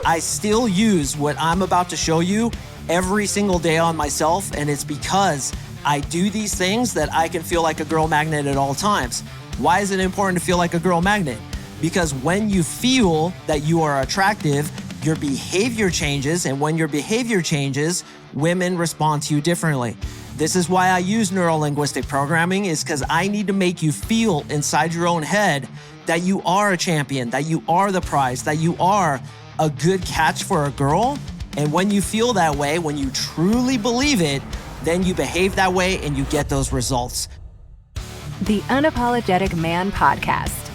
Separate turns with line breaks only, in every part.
I still use what I'm about to show you every single day on myself, and it's because I do these things that I can feel like a girl magnet at all times. Why is it important to feel like a girl magnet? Because when you feel that you are attractive, your behavior changes, and when your behavior changes, women respond to you differently. This is why I use Neuro-Linguistic Programming, is because I need to make you feel inside your own head that you are a champion, that you are the prize, that you are a good catch for a girl. And when you feel that way, when you truly believe it, then you behave that way and you get those results.
The Unapologetic Man Podcast.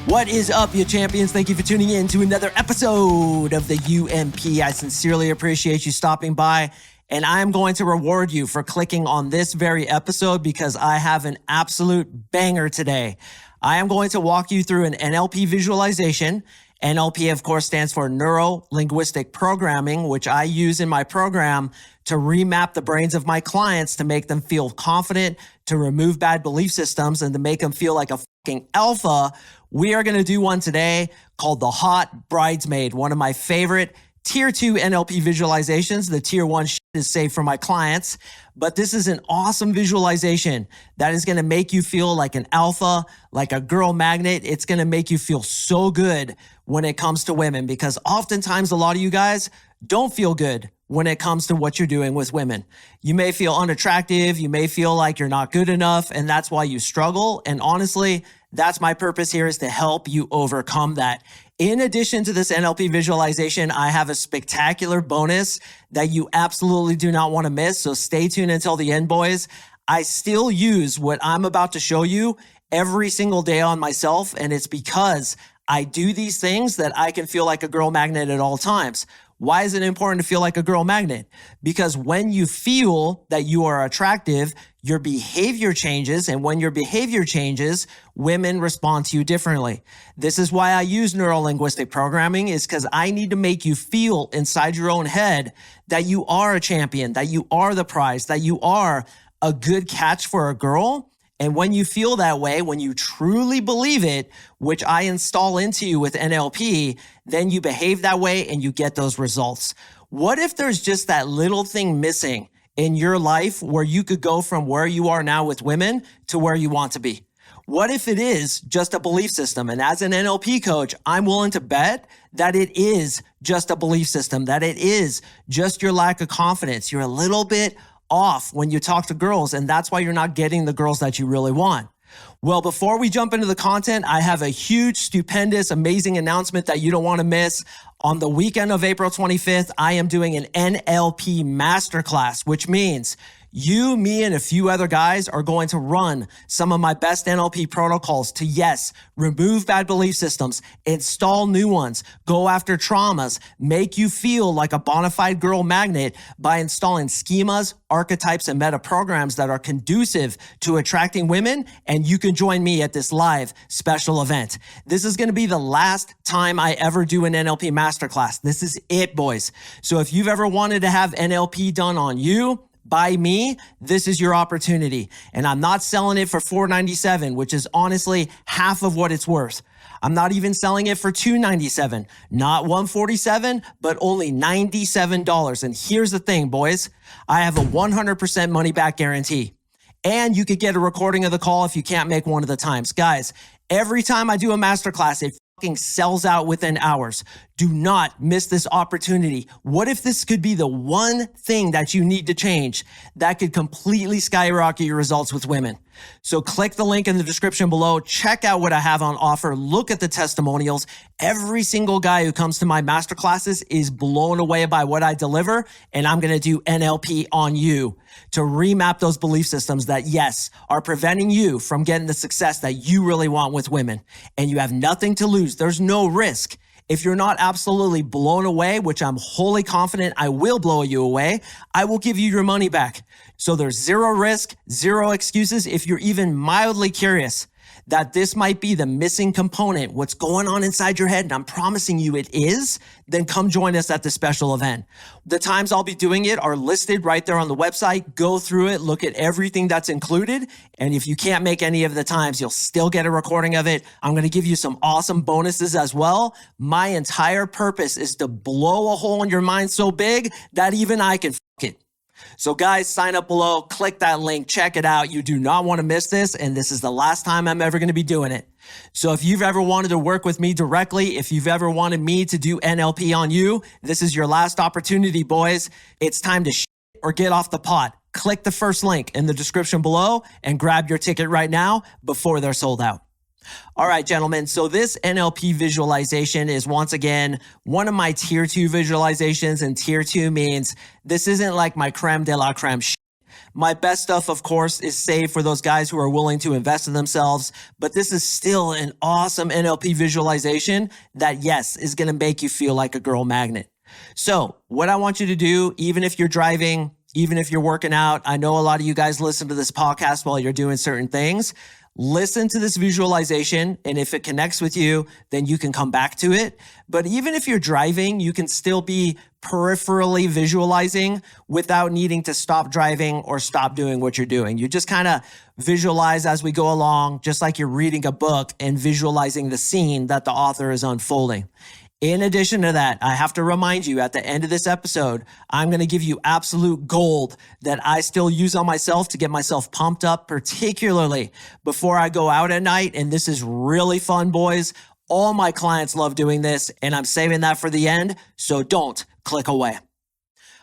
What is up, you champions? Thank you for tuning in to another episode of the UMP. I sincerely appreciate you stopping by, and I'm going to reward you for clicking on this very episode because I have an absolute banger today. I am going to walk you through an NLP visualization. NLP, of course, stands for Neuro-Linguistic Programming, which I use in my program to remap the brains of my clients to make them feel confident, to remove bad belief systems, and to make them feel like a fucking alpha. We are going to do one today called the Hot Bridesmaid, one of my favorite Tier 2 NLP visualizations. The Tier 1 shit is safe for my clients, but this is an awesome visualization that is going to make you feel like an alpha, like a girl magnet. It's going to make you feel so good when it comes to women, because oftentimes a lot of you guys don't feel good when it comes to what you're doing with women. You may feel unattractive. You may feel like you're not good enough, and that's why you struggle. And honestly, that's my purpose here, is to help you overcome that. In addition to this NLP visualization, I have a spectacular bonus that you absolutely do not want to miss. So stay tuned until the end, boys. I still use what I'm about to show you every single day on myself, and it's because I do these things that I can feel like a girl magnet at all times. Why is it important to feel like a girl magnet? Because when you feel that you are attractive, your behavior changes, and when your behavior changes, women respond to you differently. This is why I use Neuro-Linguistic Programming, is because I need to make you feel inside your own head that you are a champion, that you are the prize, that you are a good catch for a girl. And when you feel that way, when you truly believe it, which I install into you with NLP, then you behave that way and you get those results. What if there's just that little thing missing in your life where you could go from where you are now with women to where you want to be? What if it is just a belief system? And as an NLP coach, I'm willing to bet that it is just a belief system, that it is just your lack of confidence. You're a little bit off when you talk to girls, and that's why you're not getting the girls that you really want. Well, before we jump into the content, I have a huge, stupendous, amazing announcement that you don't want to miss. On the weekend of April 25th, I am doing an NLP Masterclass, which means you, me, and a few other guys are going to run some of my best NLP protocols to, yes, remove bad belief systems, install new ones, go after traumas, make you feel like a bona fide girl magnet by installing schemas, archetypes, and meta programs that are conducive to attracting women. And you can join me at this live special event. This is going to be the last time I ever do an NLP Masterclass. This is it, boys. So if you've ever wanted to have NLP done on you, by me, this is your opportunity. And I'm not selling it for $497, which is honestly half of what it's worth. I'm not even selling it for $297, not $147, but only $97. And here's the thing, boys. I have a 100% money back guarantee. And you could get a recording of the call if you can't make one of the times. Guys, every time I do a masterclass, it fucking sells out within hours. Do not miss this opportunity. What if this could be the one thing that you need to change that could completely skyrocket your results with women? So click the link in the description below. Check out what I have on offer. Look at the testimonials. Every single guy who comes to my masterclasses is blown away by what I deliver. And I'm going to do NLP on you to remap those belief systems that, yes, are preventing you from getting the success that you really want with women. And you have nothing to lose. There's no risk. If you're not absolutely blown away, which I'm wholly confident I will blow you away, I will give you your money back. So there's zero risk, zero excuses if you're even mildly curious. that this might be the missing component, what's going on inside your head, and I'm promising you it is, then come join us at the special event. The times I'll be doing it are listed right there on the website. Go through it, look at everything that's included. And if you can't make any of the times, you'll still get a recording of it. I'm going to give you some awesome bonuses as well. My entire purpose is to blow a hole in your mind so big that even I can it. So guys, sign up below, click that link, check it out. You do not want to miss this, and this is the last time I'm ever going to be doing it. So if you've ever wanted to work with me directly, if you've ever wanted me to do NLP on you, this is your last opportunity, boys. It's time to or get off the pot. Click the first link in the description below and grab your ticket right now before they're sold out. All right, gentlemen. So this NLP visualization is once again one of my tier 2 visualizations, and tier 2 means this isn't like my creme de la creme shit. My best stuff, of course, is saved for those guys who are willing to invest in themselves, but this is still an awesome NLP visualization that, yes, is going to make you feel like a girl magnet. So what I want you to do, even if you're driving, even if you're working out, I know a lot of you guys listen to this podcast while you're doing certain things. Listen to this visualization, and if it connects with you, then you can come back to it. But even if you're driving, you can still be peripherally visualizing without needing to stop driving or stop doing what you're doing. You just kind of visualize as we go along, just like you're reading a book and visualizing the scene that the author is unfolding. In addition to that, I have to remind you at the end of this episode, I'm going to give you absolute gold that I still use on myself to get myself pumped up, particularly before I go out at night. And this is really fun, boys. All my clients love doing this, and I'm saving that for the end. So don't click away.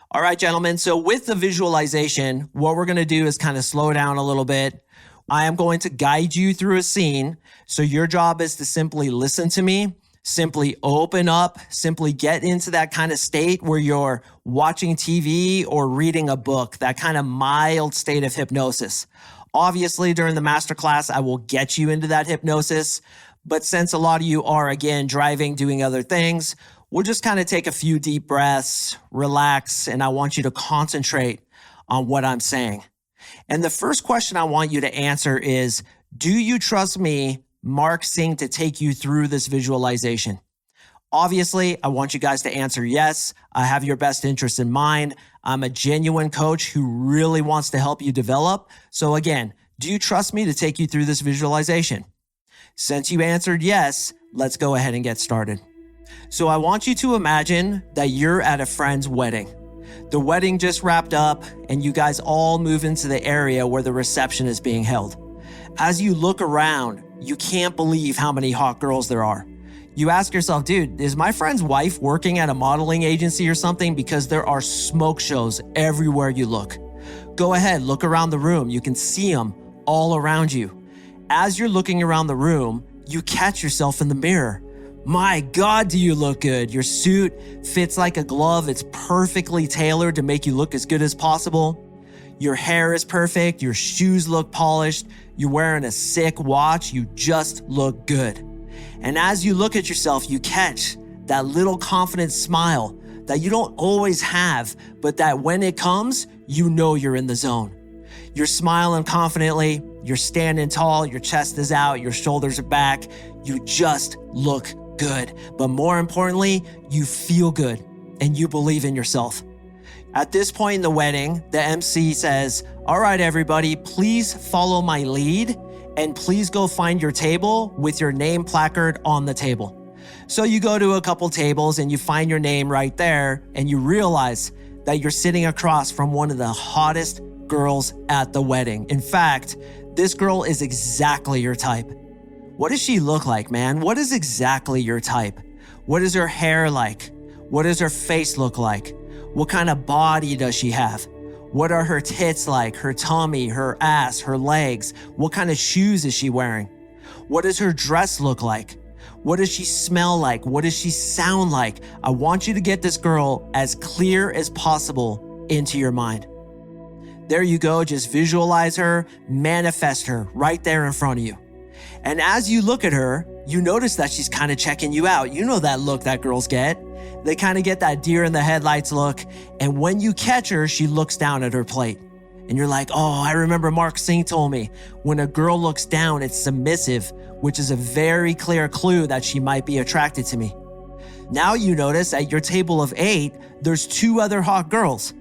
All right, gentlemen. So with the visualization, what we're going to do is kind of slow down a little bit. I am going to guide you through a scene. So your job is to simply listen to me. Simply open up, simply get into that kind of state where you're watching TV or reading a book, that kind of mild state of hypnosis. Obviously, during the masterclass, I will get you into that hypnosis. But since a lot of you are, again, driving, doing other things, we'll just kind of take a few deep breaths, relax, and I want you to concentrate on what I'm saying. And the first question I want you to answer is, do you trust me, Mark Singh, to take you through this visualization? Obviously, I want you guys to answer yes. I have your best interest in mind. I'm a genuine coach who really wants to help you develop. So again, do you trust me to take you through this visualization? Since you answered yes, let's go ahead and get started. So I want you to imagine that you're at a friend's wedding. The wedding just wrapped up and you guys all move into the area where the reception is being held. As you look around, you can't believe how many hot girls there are. You ask yourself, dude, is my friend's wife working at a modeling agency or something? Because there are smoke shows everywhere you look. Go ahead, look around the room. You can see them all around you. As you're looking around the room, you catch yourself in the mirror. My God, do you look good? Your suit fits like a glove. It's perfectly tailored to make you look as good as possible. Your hair is perfect. Your shoes look polished. You're wearing a sick watch. You just look good. And as you look at yourself, you catch that little confident smile that you don't always have, but that when it comes, you know you're in the zone. You're smiling confidently. You're standing tall. Your chest is out. Your shoulders are back. You just look good. But more importantly, you feel good and you believe in yourself. At this point in the wedding, the MC says, all right, everybody, please follow my lead and please go find your table with your name placard on the table. So you go to a couple tables and you find your name right there and you realize that you're sitting across from one of the hottest girls at the wedding. In fact, this girl is exactly your type. What does she look like, man? What is exactly your type? What is her hair like? What does her face look like? What kind of body does she have? What are her tits like? Her tummy, her ass, her legs? What kind of shoes is she wearing? What does her dress look like? What does she smell like? What does she sound like? I want you to get this girl as clear as possible into your mind. There you go. Just visualize her, manifest her right there in front of you. And as you look at her, you notice that she's kind of checking you out. You know that look that girls get. They kind of get that deer in the headlights look. And when you catch her, she looks down at her plate. And you're like, oh, I remember Mark Singh told me, when a girl looks down, it's submissive, which is a very clear clue that she might be attracted to me. Now you notice at your table of 8, there's 2 other hot girls.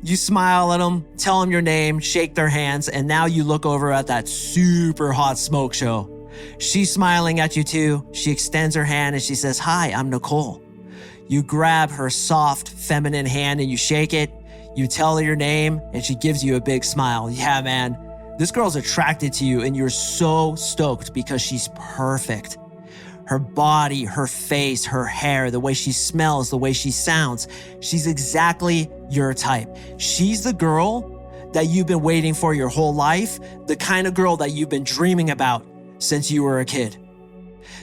You smile at them, tell them your name, shake their hands, and now you look over at that super hot smoke show. She's smiling at you too. She extends her hand and she says, hi, I'm Nicole. You grab her soft, feminine hand and you shake it. You tell her your name and she gives you a big smile. Yeah, man, this girl's attracted to you and you're so stoked because she's perfect. Her body, her face, her hair, the way she smells, the way she sounds, she's exactly your type. She's the girl that you've been waiting for your whole life, the kind of girl that you've been dreaming about since you were a kid.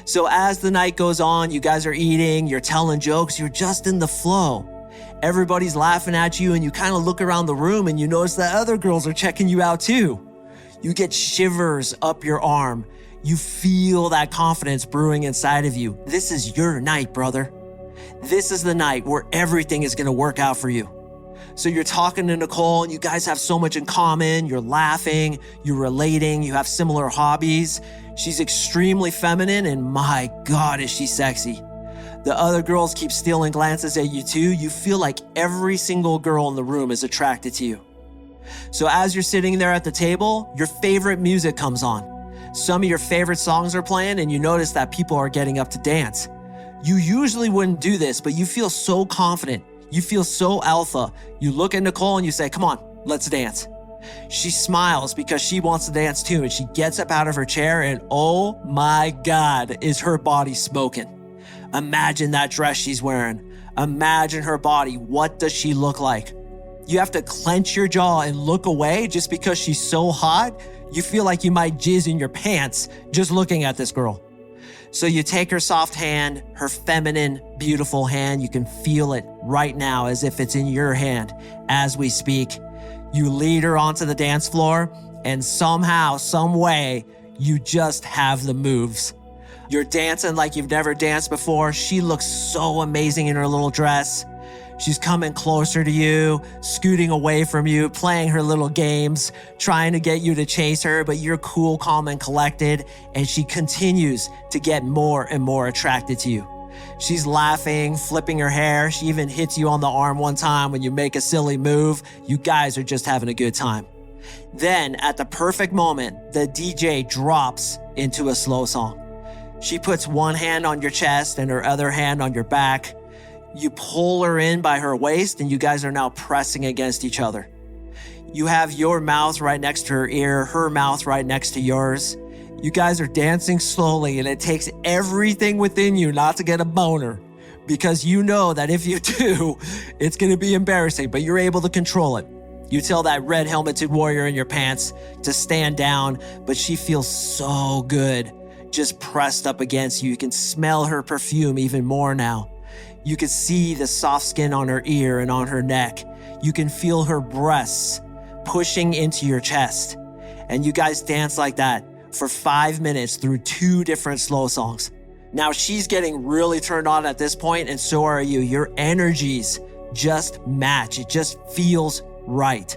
So as the night goes on, you guys are eating, you're telling jokes, you're just in the flow. Everybody's laughing at you and you kind of look around the room and you notice that other girls are checking you out too. You get shivers up your arm. You feel that confidence brewing inside of you. This is your night, brother. This is the night where everything is going to work out for you. So you're talking to Nicole and you guys have so much in common. You're laughing, you're relating, you have similar hobbies. She's extremely feminine and my God, is she sexy. The other girls keep stealing glances at you too. You feel like every single girl in the room is attracted to you. So as you're sitting there at the table, your favorite music comes on. Some of your favorite songs are playing and you notice that people are getting up to dance. You usually wouldn't do this, but you feel so confident. You feel so alpha. You look at Nicole and you say, come on, let's dance. She smiles because she wants to dance too, and she gets up out of her chair and oh my God, is her body smoking. Imagine that dress she's wearing. Imagine her body. What does she look like? You have to clench your jaw and look away just because she's so hot. You feel like you might jizz in your pants just looking at this girl. So you take her soft hand, her feminine, beautiful hand. You can feel it right now as if it's in your hand as we speak. You lead her onto the dance floor and somehow, some way, you just have the moves. You're dancing like you've never danced before. She looks so amazing in her little dress. She's coming closer to you, scooting away from you, playing her little games, trying to get you to chase her, but you're cool, calm, and collected, and she continues to get more and more attracted to you. She's laughing, flipping her hair. She even hits you on the arm one time when you make a silly move. You guys are just having a good time. Then, at the perfect moment, the DJ drops into a slow song. She puts one hand on your chest and her other hand on your back. You pull her in by her waist and you guys are now pressing against each other. You have your mouth right next to her ear, her mouth right next to yours. You guys are dancing slowly and it takes everything within you not to get a boner because you know that if you do, it's going to be embarrassing, but you're able to control it. You tell that red helmeted warrior in your pants to stand down, but she feels so good. Just pressed up against you. You can smell her perfume even more now. You can see the soft skin on her ear and on her neck. You can feel her breasts pushing into your chest. And you guys dance like that for 5 minutes through 2 different slow songs. Now she's getting really turned on at this point, and so are you. Your energies just match. It just feels right.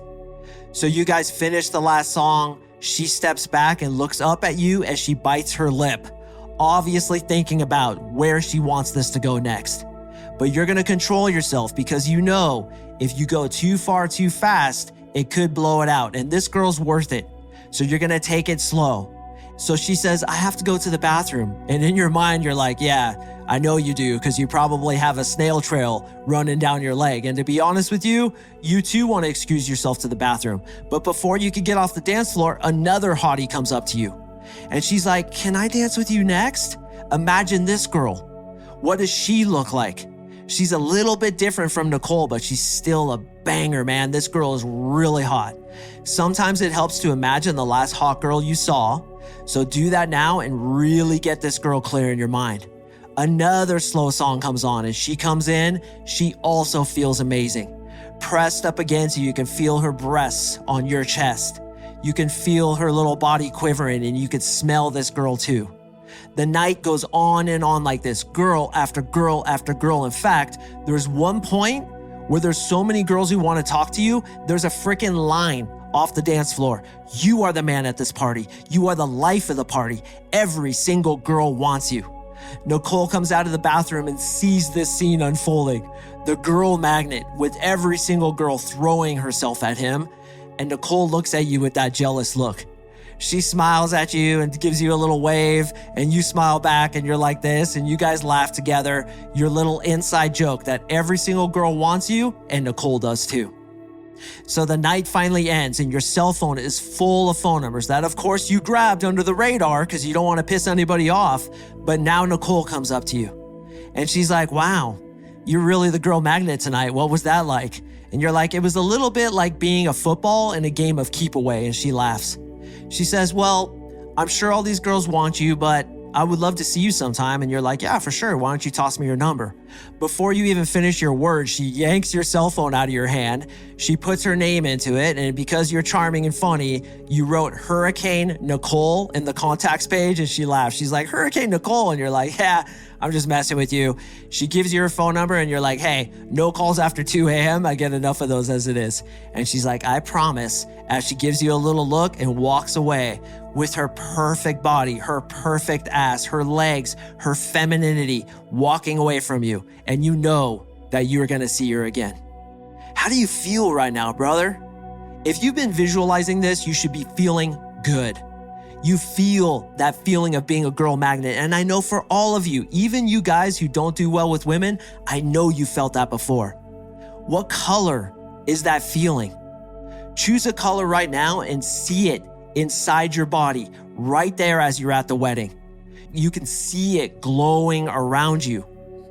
So you guys finish the last song. She steps back and looks up at you as she bites her lip, obviously thinking about where she wants this to go next. But you're going to control yourself because you know if you go too far too fast, it could blow it out. And this girl's worth it. So you're going to take it slow. So she says, I have to go to the bathroom. And in your mind, you're like, yeah, I know you do because you probably have a snail trail running down your leg. And to be honest with you, you too want to excuse yourself to the bathroom. But before you can get off the dance floor, another hottie comes up to you. And she's like, can I dance with you next? Imagine this girl. What does she look like? She's a little bit different from Nicole, but she's still a banger, man. This girl is really hot. Sometimes it helps to imagine the last hot girl you saw. So do that now and really get this girl clear in your mind. Another slow song comes on and she comes in. She also feels amazing. Pressed up against you, you can feel her breasts on your chest. You can feel her little body quivering and you can smell this girl too. The night goes on and on like this, girl after girl after girl. In fact, there's one point where there's so many girls who want to talk to you, there's a freaking line off the dance floor. You are the man at this party. You are the life of the party. Every single girl wants you. Nicole comes out of the bathroom and sees this scene unfolding. The girl magnet with every single girl throwing herself at him. And Nicole looks at you with that jealous look. She smiles at you and gives you a little wave, and you smile back and you're like this, and you guys laugh together. Your little inside joke that every single girl wants you, and Nicole does too. So the night finally ends and your cell phone is full of phone numbers that of course you grabbed under the radar because you don't want to piss anybody off. But now Nicole comes up to you and she's like, wow, you're really the girl magnet tonight. What was that like? And you're like, it was a little bit like being a football in a game of keep away. And she laughs. She says, well, I'm sure all these girls want you, but I would love to see you sometime. And you're like, yeah, for sure. Why don't you toss me your number? Before you even finish your words, she yanks your cell phone out of your hand. She puts her name into it. And because you're charming and funny, you wrote Hurricane Nicole in the contacts page. And she laughs. She's like, Hurricane Nicole. And you're like, yeah, I'm just messing with you. She gives you her phone number and you're like, hey, no calls after 2 a.m. I get enough of those as it is. And she's like, I promise, as she gives you a little look and walks away with her perfect body, her perfect ass, her legs, her femininity walking away from you. And you know that you're going to see her again. How do you feel right now, brother? If you've been visualizing this, you should be feeling good. You feel that feeling of being a girl magnet. And I know for all of you, even you guys who don't do well with women, I know you felt that before. What color is that feeling? Choose a color right now and see it inside your body, right there as you're at the wedding. You can see it glowing around you.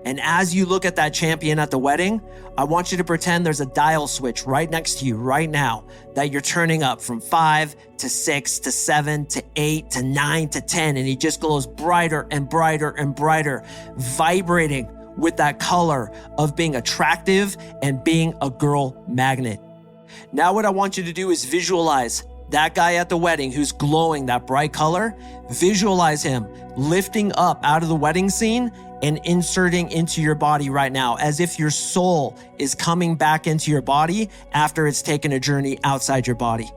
And as you look at that champion at the wedding, I want you to pretend there's a dial switch right next to you right now that you're turning up from 5 to 6 to 7 to 8 to 9 to 10. And he just glows brighter and brighter and brighter, vibrating with that color of being attractive and being a girl magnet. Now what I want you to do is visualize that guy at the wedding who's glowing that bright color. Visualize him lifting up out of the wedding scene and inserting into your body right now, as if your soul is coming back into your body after it's taken a journey outside your body.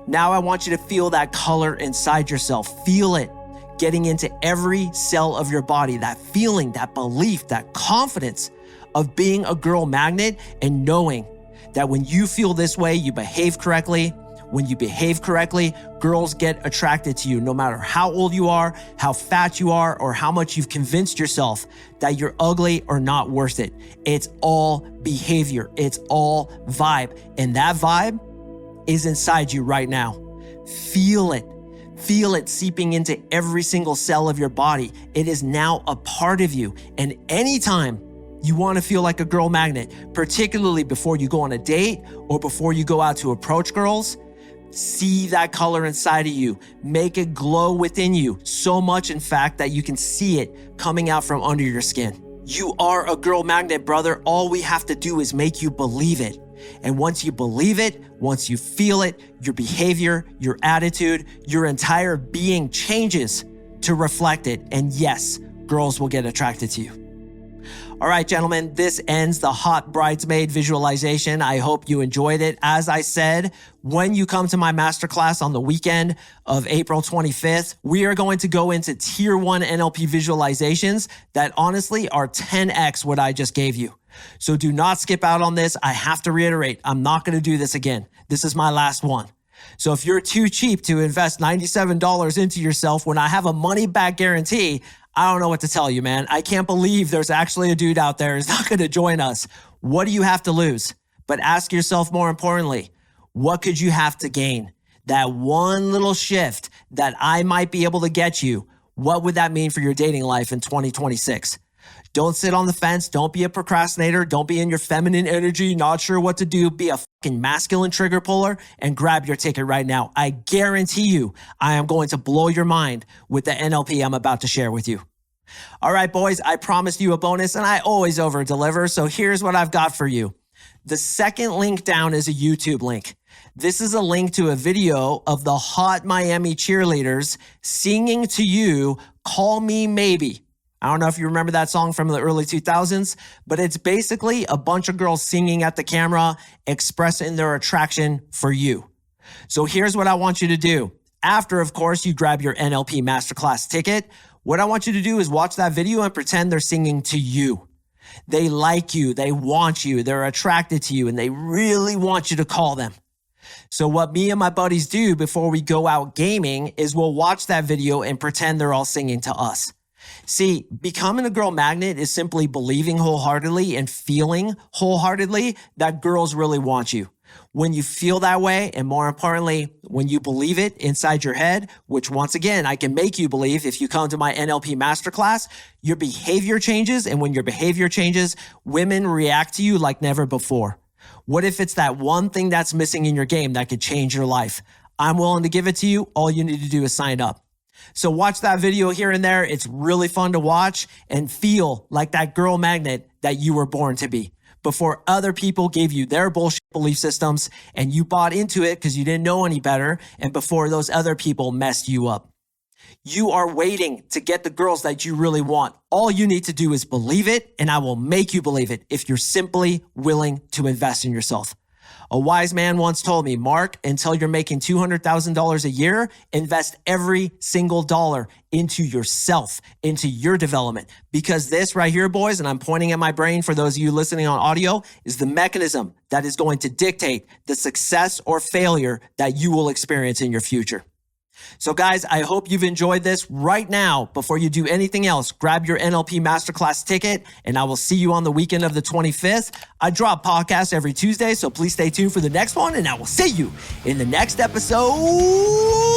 Now I want you to feel that color inside yourself. Feel it getting into every cell of your body, that feeling, that belief, that confidence of being a girl magnet and knowing that when you feel this way, you behave correctly. When you behave correctly, girls get attracted to you no matter how old you are, how fat you are, or how much you've convinced yourself that you're ugly or not worth it. It's all behavior. It's all vibe. And that vibe is inside you right now. Feel it. Feel it seeping into every single cell of your body. It is now a part of you. And anytime you want to feel like a girl magnet, particularly before you go on a date or before you go out to approach girls, see that color inside of you. Make it glow within you so much, in fact, that you can see it coming out from under your skin. You are a girl magnet, brother. All we have to do is make you believe it. And once you believe it, once you feel it, your behavior, your attitude, your entire being changes to reflect it. And yes, girls will get attracted to you. All right, gentlemen, this ends the Hot Bridesmaid visualization. I hope you enjoyed it. As I said, when you come to my masterclass on the weekend of April 25th, we are going to go into tier 1 NLP visualizations that honestly are 10x what I just gave you. So do not skip out on this. I have to reiterate, I'm not going to do this again. This is my last one. So if you're too cheap to invest $97 into yourself when I have a money back guarantee, I don't know what to tell you, man. I can't believe there's actually a dude out there who's not going to join us. What do you have to lose? But ask yourself more importantly, what could you have to gain? That one little shift that I might be able to get you, what would that mean for your dating life in 2026? Don't sit on the fence. Don't be a procrastinator. Don't be in your feminine energy, not sure what to do. Be a fucking masculine trigger puller and grab your ticket right now. I guarantee you, I am going to blow your mind with the NLP I'm about to share with you. All right, boys, I promised you a bonus and I always over deliver. So here's what I've got for you. The second link down is a YouTube link. This is a link to a video of the hot Miami cheerleaders singing to you, Call Me Maybe. I don't know if you remember that song from the early 2000s, but it's basically a bunch of girls singing at the camera, expressing their attraction for you. So here's what I want you to do. After, of course, you grab your NLP Masterclass ticket, what I want you to do is watch that video and pretend they're singing to you. They like you, they want you, they're attracted to you, and they really want you to call them. So what me and my buddies do before we go out gaming is we'll watch that video and pretend they're all singing to us. See, becoming a girl magnet is simply believing wholeheartedly and feeling wholeheartedly that girls really want you. When you feel that way, and more importantly, when you believe it inside your head, which once again, I can make you believe if you come to my NLP Masterclass, your behavior changes. And when your behavior changes, women react to you like never before. What if it's that one thing that's missing in your game that could change your life? I'm willing to give it to you. All you need to do is sign up. So watch that video here and there. It's really fun to watch and feel like that girl magnet that you were born to be before other people gave you their bullshit belief systems and you bought into it because you didn't know any better and before those other people messed you up. You are waiting to get the girls that you really want. All you need to do is believe it, and I will make you believe it if you're simply willing to invest in yourself. A wise man once told me, Mark, until you're making $200,000 a year, invest every single dollar into yourself, into your development. Because this right here, boys, and I'm pointing at my brain for those of you listening on audio, is the mechanism that is going to dictate the success or failure that you will experience in your future. So guys, I hope you've enjoyed this. Right now, before you do anything else, grab your NLP Masterclass ticket and I will see you on the weekend of the 25th. I drop podcasts every Tuesday, so please stay tuned for the next one and I will see you in the next episode.